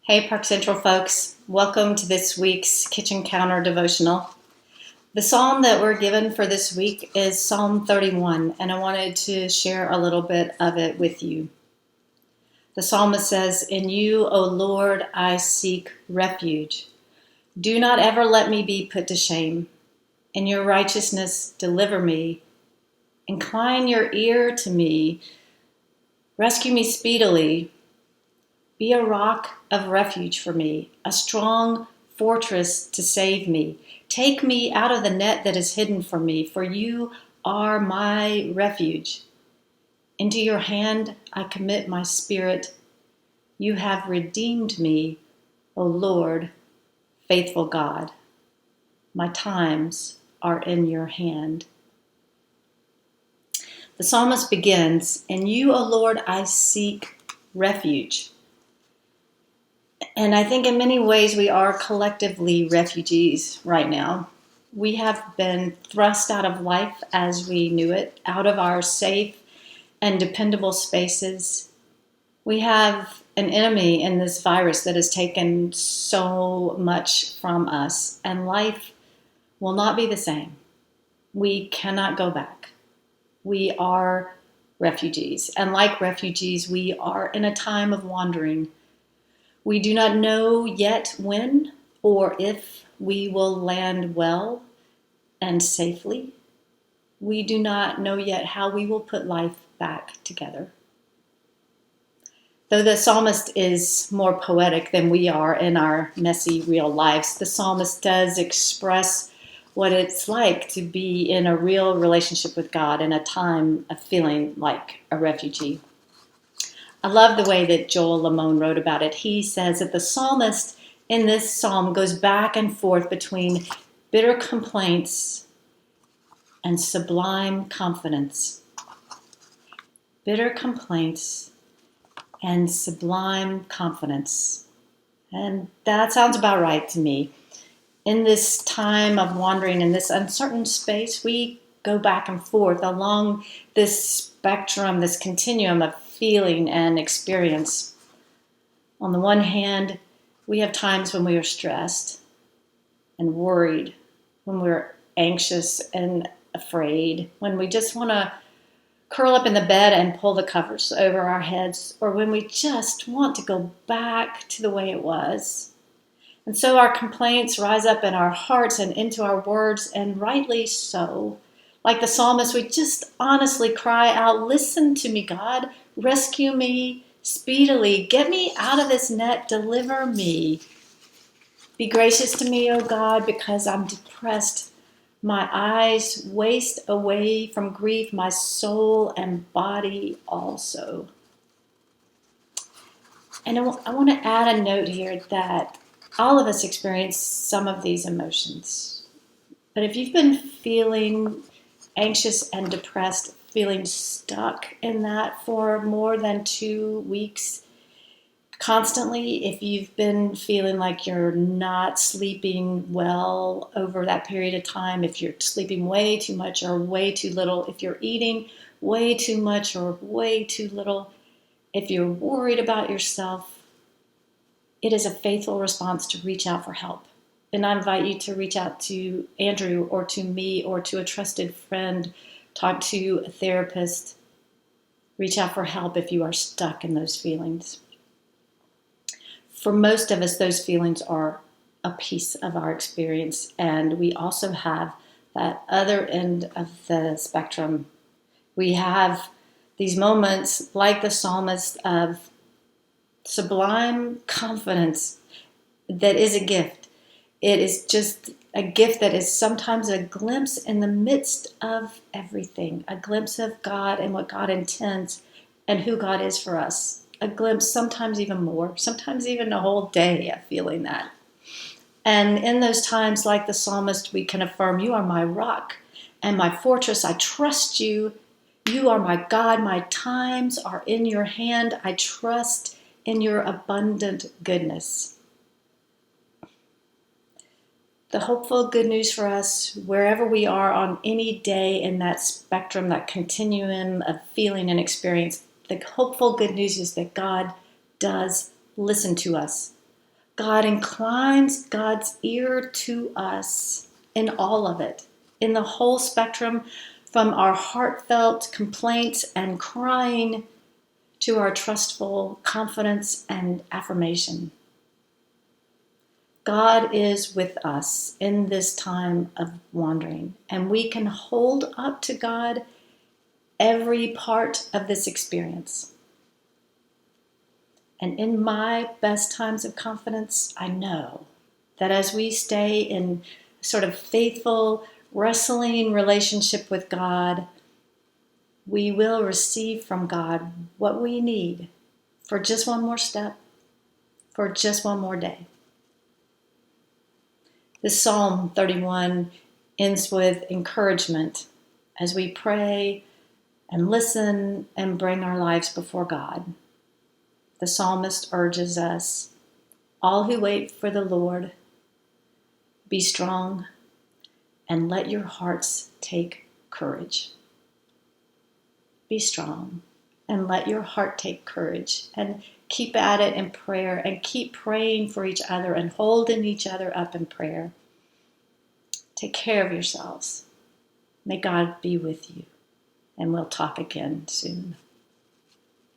Hey, Park Central folks. Welcome to this week's Kitchen Counter devotional. The psalm that we're given for this week is Psalm 31, and I wanted to share a little bit of it with you. The psalmist says, "In you, O Lord, I seek refuge. Do not ever let me be put to shame. In your righteousness, deliver me. Incline your ear to me. Rescue me speedily. Be a rock of refuge for me, a strong fortress to save me. Take me out of the net that is hidden for me, for you are my refuge. Into your hand I commit my spirit. You have redeemed me, O Lord, faithful God. My times are in your hand." The psalmist begins, "In you, O Lord, I seek refuge." And I think in many ways we are collectively refugees right now. We have been thrust out of life as we knew it, out of our safe and dependable spaces. We have an enemy in this virus that has taken so much from us, and life will not be the same. We cannot go back. We are refugees, and like refugees, we are in a time of wandering. We do not know yet when or if we will land well and safely. We do not know yet how we will put life back together. Though the psalmist is more poetic than we are in our messy real lives, the psalmist does express what it's like to be in a real relationship with God in a time of feeling like a refugee. I love the way that Joel Lamone wrote about it. He says that the psalmist in this psalm goes back and forth between bitter complaints and sublime confidence. Bitter complaints and sublime confidence. And that sounds about right to me. In this time of wandering in this uncertain space, we go back and forth along this spectrum, this continuum of feeling and experience. On the one hand, we have times when we are stressed and worried, when we're anxious and afraid, when we just want to curl up in the bed and pull the covers over our heads, or when we just want to go back to the way it was. And so our complaints rise up in our hearts and into our words, and rightly so. Like the psalmist, we just honestly cry out, "Listen to me, God. Rescue me speedily. Get me out of this net. Deliver me. Be gracious to me, O God, because I'm depressed. My eyes waste away from grief, my soul and body also." And I want to add a note here that all of us experience some of these emotions. But if you've been feeling anxious and depressed, feeling stuck in that for more than 2 weeks, constantly, if you've been feeling like you're not sleeping well over that period of time, if you're sleeping way too much or way too little, if you're eating way too much or way too little, if you're worried about yourself, it is a faithful response to reach out for help. And I invite you to reach out to Andrew or to me or to a trusted friend, talk to a therapist, reach out for help if you are stuck in those feelings. For most of us, those feelings are a piece of our experience, and we also have that other end of the spectrum. We have these moments like the psalmist of sublime confidence that is a gift. It is just a gift that is sometimes a glimpse in the midst of everything, a glimpse of God and what God intends and who God is for us. A glimpse, sometimes even more, sometimes even a whole day of feeling that. And in those times, like the psalmist, we can affirm, "You are my rock and my fortress. I trust you. You are my God. My times are in your hand. I trust in your abundant goodness." The hopeful good news for us, wherever we are on any day in that spectrum, that continuum of feeling and experience, the hopeful good news is that God does listen to us. God inclines God's ear to us in all of it, in the whole spectrum, from our heartfelt complaints and crying to our trustful confidence and affirmation. God is with us in this time of wandering, and we can hold up to God every part of this experience. And in my best times of confidence, I know that as we stay in sort of faithful, wrestling relationship with God, we will receive from God what we need for just one more step, for just one more day. This Psalm 31 ends with encouragement as we pray and listen and bring our lives before God. The psalmist urges us, all who wait for the Lord, be strong and let your hearts take courage. Be strong and let your heart take courage, and keep at it in prayer, and keep praying for each other and holding each other up in prayer. Take care of yourselves. May God be with you, and we'll talk again soon.